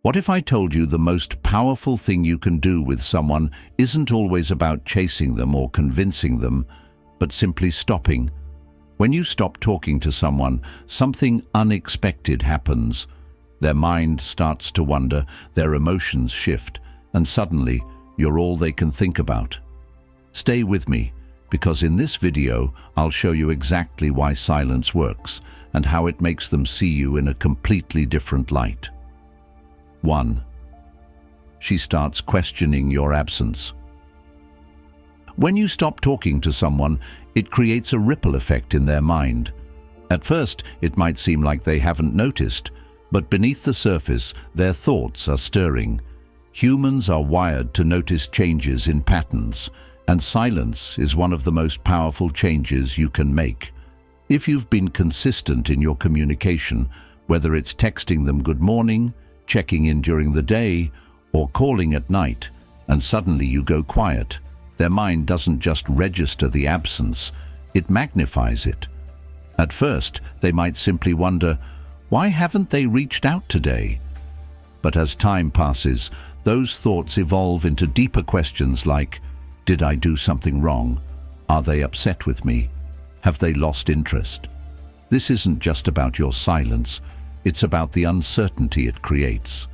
What if I told you the most powerful thing you can do with someone isn't always about chasing them or convincing them, but simply stopping? When you stop talking to someone, something unexpected happens. Their mind starts to wander, their emotions shift, and suddenly you're all they can think about. Stay with me, because in this video I'll show you exactly why silence works and how it makes them see you in a completely different light. 1. She starts questioning your absence. When you stop talking to someone, it creates a ripple effect in their mind. At first, it might seem like they haven't noticed, but beneath the surface, their thoughts are stirring. Humans are wired to notice changes in patterns, and silence is one of the most powerful changes you can make. If you've been consistent in your communication, whether it's texting them good morning, checking in during the day, or calling at night, and suddenly you go quiet, their mind doesn't just register the absence, it magnifies it. At first, they might simply wonder, why haven't they reached out today? But as time passes, those thoughts evolve into deeper questions like, did I do something wrong? Are they upset with me? Have they lost interest? This isn't just about your silence, it's about the uncertainty it creates.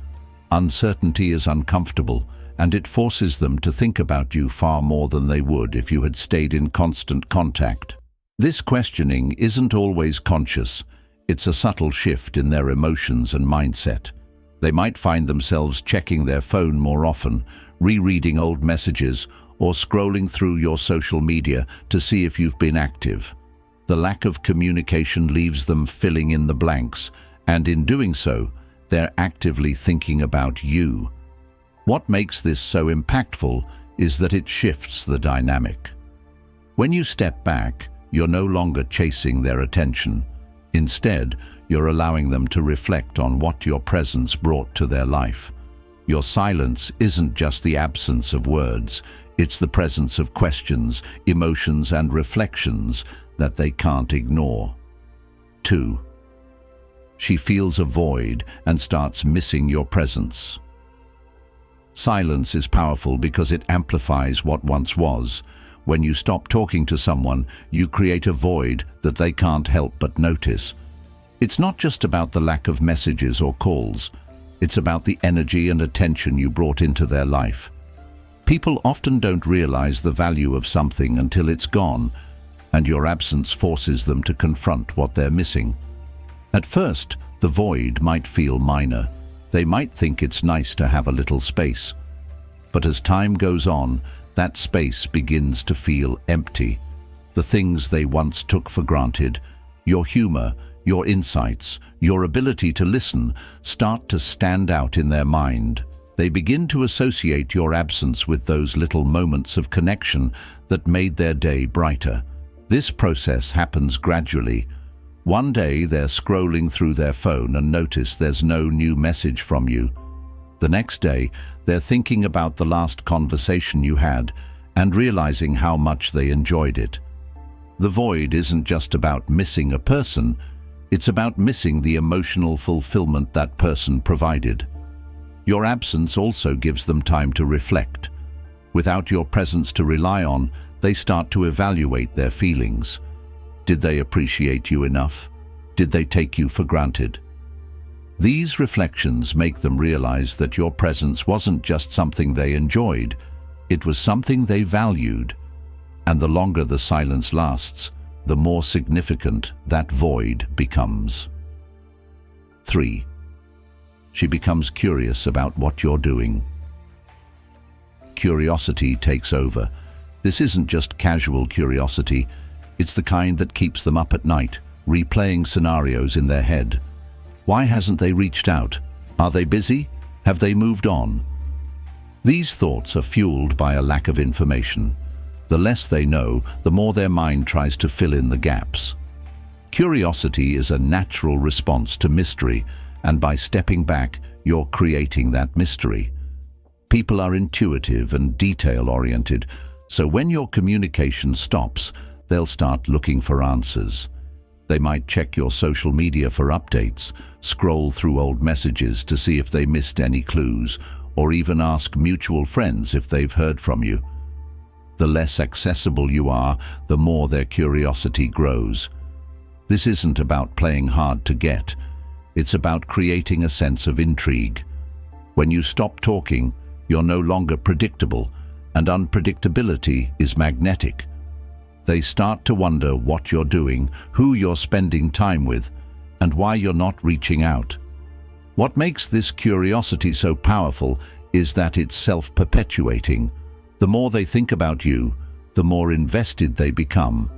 Uncertainty is uncomfortable, and it forces them to think about you far more than they would if you had stayed in constant contact. This questioning isn't always conscious. It's a subtle shift in their emotions and mindset. They might find themselves checking their phone more often, rereading old messages, or scrolling through your social media to see if you've been active. The lack of communication leaves them filling in the blanks, and in doing so, they're actively thinking about you. What makes this so impactful is that it shifts the dynamic. When you step back, you're no longer chasing their attention. Instead, you're allowing them to reflect on what your presence brought to their life. Your silence isn't just the absence of words, it's the presence of questions, emotions, and reflections that they can't ignore. 2. She feels a void and starts missing your presence. Silence is powerful because it amplifies what once was. When you stop talking to someone, you create a void that they can't help but notice. It's not just about the lack of messages or calls. It's about the energy and attention you brought into their life. People often don't realize the value of something until it's gone, and your absence forces them to confront what they're missing. At first, the void might feel minor. They might think it's nice to have a little space. But as time goes on, that space begins to feel empty. The things they once took for granted, your humor, your insights, your ability to listen, start to stand out in their mind. They begin to associate your absence with those little moments of connection that made their day brighter. This process happens gradually. One day they're scrolling through their phone and notice there's no new message from you. The next day, they're thinking about the last conversation you had and realizing how much they enjoyed it. The void isn't just about missing a person, it's about missing the emotional fulfillment that person provided. Your absence also gives them time to reflect. Without your presence to rely on, they start to evaluate their feelings. Did they appreciate you enough? Did they take you for granted? These reflections make them realize that your presence wasn't just something they enjoyed, it was something they valued. And the longer the silence lasts, the more significant that void becomes. 3. She becomes curious about what you're doing. Curiosity takes over. This isn't just casual curiosity, it's the kind that keeps them up at night, replaying scenarios in their head. Why hasn't they reached out? Are they busy? Have they moved on? These thoughts are fueled by a lack of information. The less they know, the more their mind tries to fill in the gaps. Curiosity is a natural response to mystery, and by stepping back, you're creating that mystery. People are intuitive and detail-oriented, so when your communication stops, they'll start looking for answers. They might check your social media for updates, scroll through old messages to see if they missed any clues, or even ask mutual friends if they've heard from you. The less accessible you are, the more their curiosity grows. This isn't about playing hard to get. It's about creating a sense of intrigue. When you stop talking, you're no longer predictable, and unpredictability is magnetic. They start to wonder what you're doing, who you're spending time with, and why you're not reaching out. What makes this curiosity so powerful is that it's self-perpetuating. The more they think about you, the more invested they become.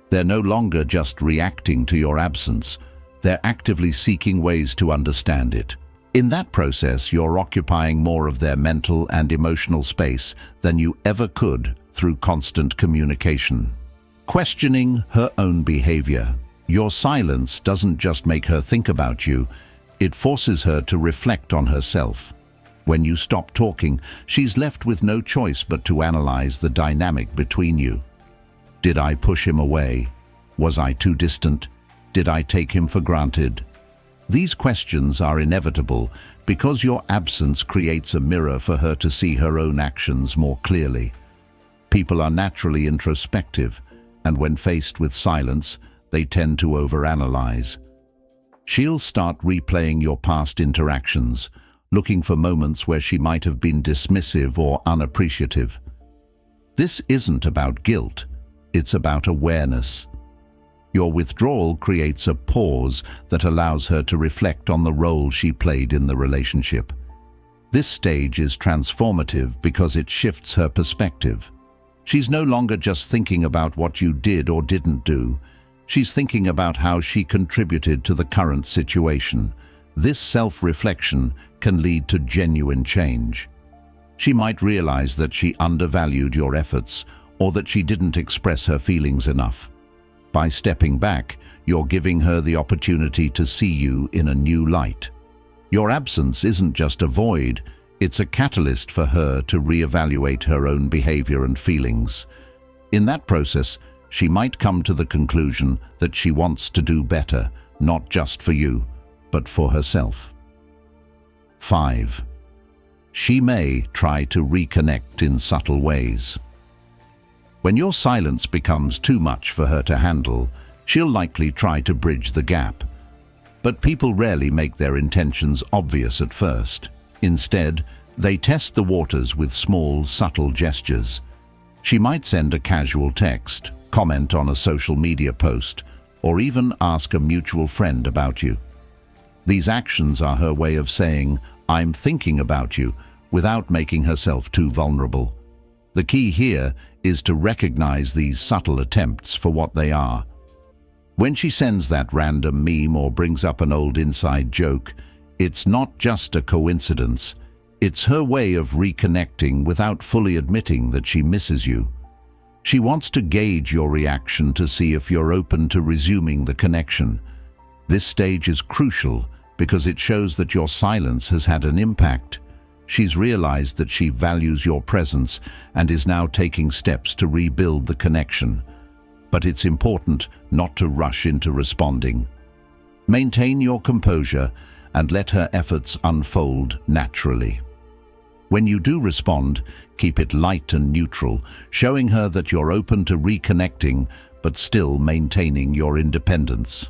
They're no longer just reacting to your absence. They're actively seeking ways to understand it. In that process, you're occupying more of their mental and emotional space than you ever could through constant communication. Questioning her own behavior. Your silence doesn't just make her think about you, it forces her to reflect on herself. When you stop talking, she's left with no choice but to analyze the dynamic between you. Did I push him away? Was I too distant? Did I take him for granted? These questions are inevitable because your absence creates a mirror for her to see her own actions more clearly. People are naturally introspective, and when faced with silence, they tend to overanalyze. She'll start replaying your past interactions, looking for moments where she might have been dismissive or unappreciative. This isn't about guilt, it's about awareness. Your withdrawal creates a pause that allows her to reflect on the role she played in the relationship. This stage is transformative because it shifts her perspective. She's no longer just thinking about what you did or didn't do. She's thinking about how she contributed to the current situation. This self-reflection can lead to genuine change. She might realize that she undervalued your efforts or that she didn't express her feelings enough. By stepping back, you're giving her the opportunity to see you in a new light. Your absence isn't just a void, it's a catalyst for her to reevaluate her own behavior and feelings. In that process, she might come to the conclusion that she wants to do better, not just for you, but for herself. 5. She may try to reconnect in subtle ways. When your silence becomes too much for her to handle, she'll likely try to bridge the gap. But people rarely make their intentions obvious at first. Instead, they test the waters with small, subtle gestures. She might send a casual text, comment on a social media post, or even ask a mutual friend about you. These actions are her way of saying, "I'm thinking about you," without making herself too vulnerable. The key here is to recognize these subtle attempts for what they are. When she sends that random meme or brings up an old inside joke, it's not just a coincidence. It's her way of reconnecting without fully admitting that she misses you. She wants to gauge your reaction to see if you're open to resuming the connection. This stage is crucial because it shows that your silence has had an impact. She's realized that she values your presence and is now taking steps to rebuild the connection. But it's important not to rush into responding. Maintain your composure and let her efforts unfold naturally. When you do respond, keep it light and neutral, showing her that you're open to reconnecting but still maintaining your independence.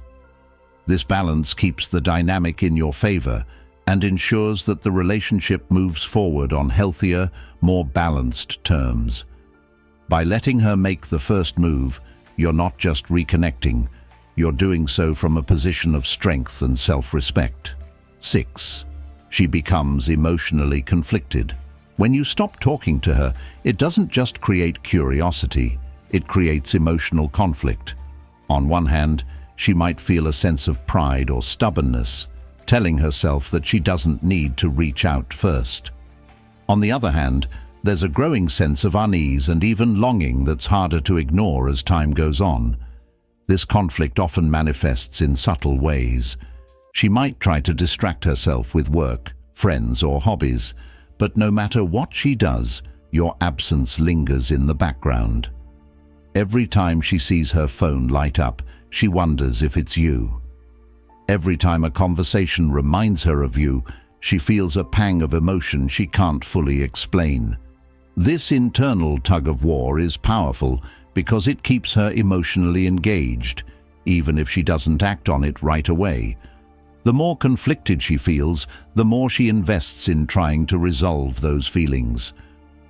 This balance keeps the dynamic in your favor and ensures that the relationship moves forward on healthier, more balanced terms. By letting her make the first move, you're not just reconnecting, you're doing so from a position of strength and self-respect. 6. She becomes emotionally conflicted. When you stop talking to her, it doesn't just create curiosity, it creates emotional conflict. On one hand, she might feel a sense of pride or stubbornness, telling herself that she doesn't need to reach out first. On the other hand, there's a growing sense of unease and even longing that's harder to ignore as time goes on. This conflict often manifests in subtle ways. She might try to distract herself with work, friends, or hobbies, but no matter what she does, your absence lingers in the background. Every time she sees her phone light up, she wonders if it's you. Every time a conversation reminds her of you, she feels a pang of emotion she can't fully explain. This internal tug-of-war is powerful because it keeps her emotionally engaged, even if she doesn't act on it right away. The more conflicted she feels, the more she invests in trying to resolve those feelings.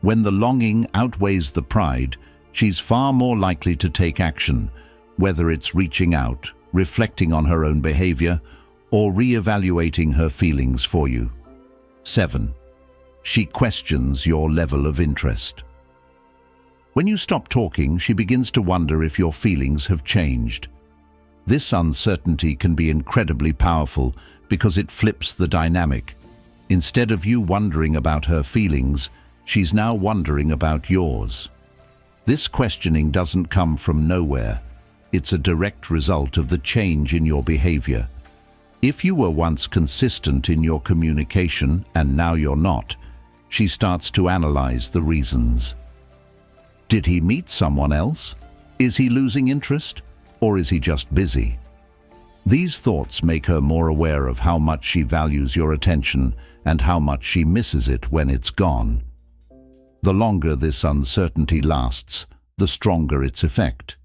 When the longing outweighs the pride, she's far more likely to take action, whether it's reaching out, reflecting on her own behavior, or re-evaluating her feelings for you. 7. She questions your level of interest. When you stop talking, she begins to wonder if your feelings have changed. This uncertainty can be incredibly powerful because it flips the dynamic. Instead of you wondering about her feelings, she's now wondering about yours. This questioning doesn't come from nowhere. It's a direct result of the change in your behavior. If you were once consistent in your communication and now you're not, she starts to analyze the reasons. Did he meet someone else? Is he losing interest? Or is he just busy? These thoughts make her more aware of how much she values your attention and how much she misses it when it's gone. The longer this uncertainty lasts, the stronger its effect.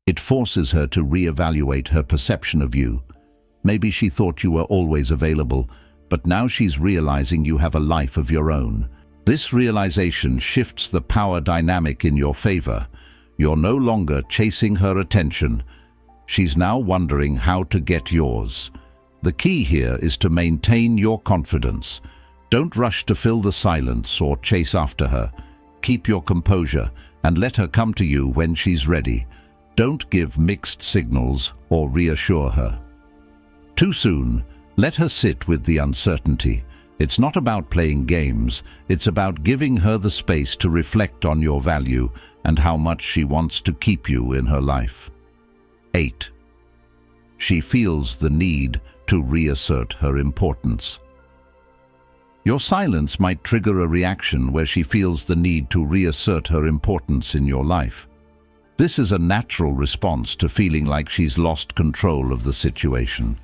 It forces her to reevaluate her perception of you. Maybe she thought you were always available, but now she's realizing you have a life of your own. This realization shifts the power dynamic in your favor. You're no longer chasing her attention. She's now wondering how to get yours. The key here is to maintain your confidence. Don't rush to fill the silence or chase after her. Keep your composure and let her come to you when she's ready. Don't give mixed signals or reassure her. Too soon, let her sit with the uncertainty. It's not about playing games, it's about giving her the space to reflect on your value and how much she wants to keep you in her life. 8. She feels the need to reassert her importance. Your silence might trigger a reaction where she feels the need to reassert her importance in your life. This is a natural response to feeling like she's lost control of the situation.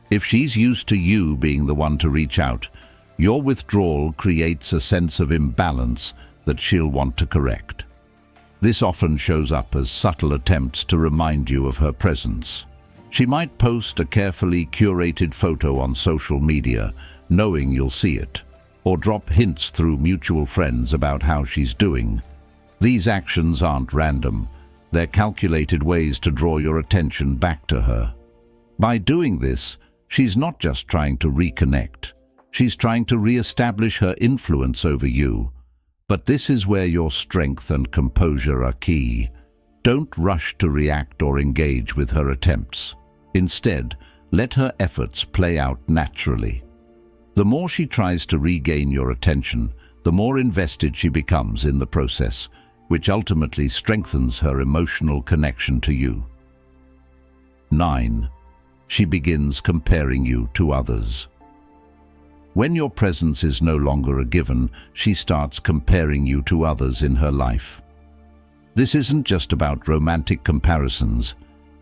If she's used to you being the one to reach out, your withdrawal creates a sense of imbalance that she'll want to correct. This often shows up as subtle attempts to remind you of her presence. She might post a carefully curated photo on social media, knowing you'll see it, or drop hints through mutual friends about how she's doing. These actions aren't random. They're calculated ways to draw your attention back to her. By doing this, she's not just trying to reconnect. She's trying to re-establish her influence over you. But this is where your strength and composure are key. Don't rush to react or engage with her attempts. Instead, let her efforts play out naturally. The more she tries to regain your attention, the more invested she becomes in the process, which ultimately strengthens her emotional connection to you. 9. She begins comparing you to others. When your presence is no longer a given, she starts comparing you to others in her life. This isn't just about romantic comparisons,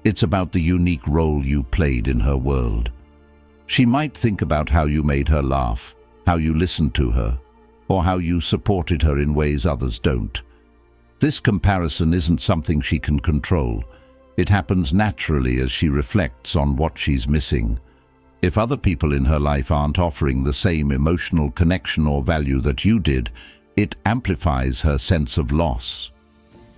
it's about the unique role you played in her world. She might think about how you made her laugh, how you listened to her, or how you supported her in ways others don't. This comparison isn't something she can control. It happens naturally as she reflects on what she's missing. If other people in her life aren't offering the same emotional connection or value that you did, it amplifies her sense of loss.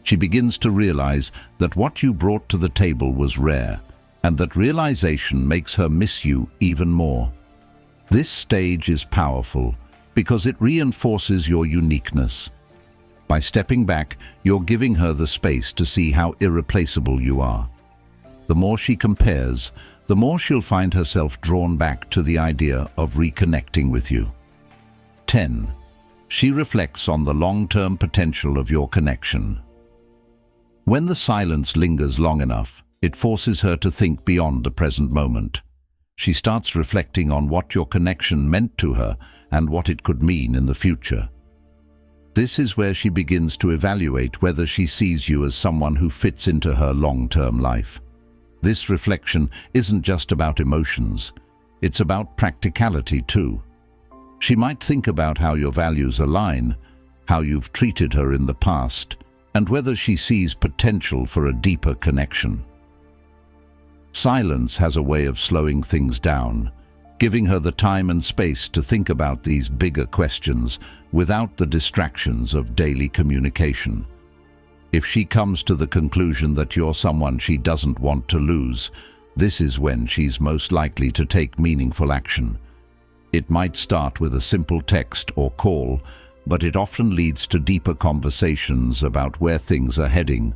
She begins to realize that what you brought to the table was rare, and that realization makes her miss you even more. This stage is powerful because it reinforces your uniqueness. By stepping back, you're giving her the space to see how irreplaceable you are. The more she compares, the more she'll find herself drawn back to the idea of reconnecting with you. 10. She reflects on the long-term potential of your connection. When the silence lingers long enough, it forces her to think beyond the present moment. She starts reflecting on what your connection meant to her and what it could mean in the future. This is where she begins to evaluate whether she sees you as someone who fits into her long-term life. This reflection isn't just about emotions, it's about practicality too. She might think about how your values align, how you've treated her in the past, and whether she sees potential for a deeper connection. Silence has a way of slowing things down, giving her the time and space to think about these bigger questions without the distractions of daily communication. If she comes to the conclusion that you're someone she doesn't want to lose, this is when she's most likely to take meaningful action. It might start with a simple text or call, but it often leads to deeper conversations about where things are heading.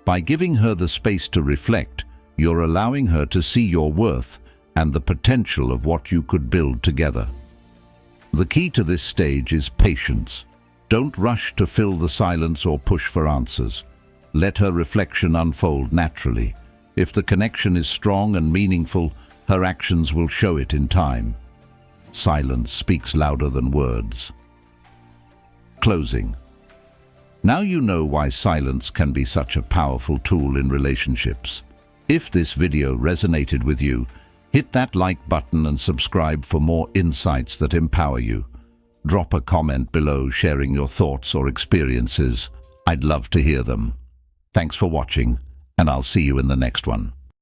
By giving her the space to reflect, you're allowing her to see your worth and the potential of what you could build together. The key to this stage is patience. Don't rush to fill the silence or push for answers. Let her reflection unfold naturally. If the connection is strong and meaningful, her actions will show it in time. Silence speaks louder than words. Closing. Now you know why silence can be such a powerful tool in relationships. If this video resonated with you, hit that like button and subscribe for more insights that empower you. Drop a comment below sharing your thoughts or experiences. I'd love to hear them. Thanks for watching, and I'll see you in the next one.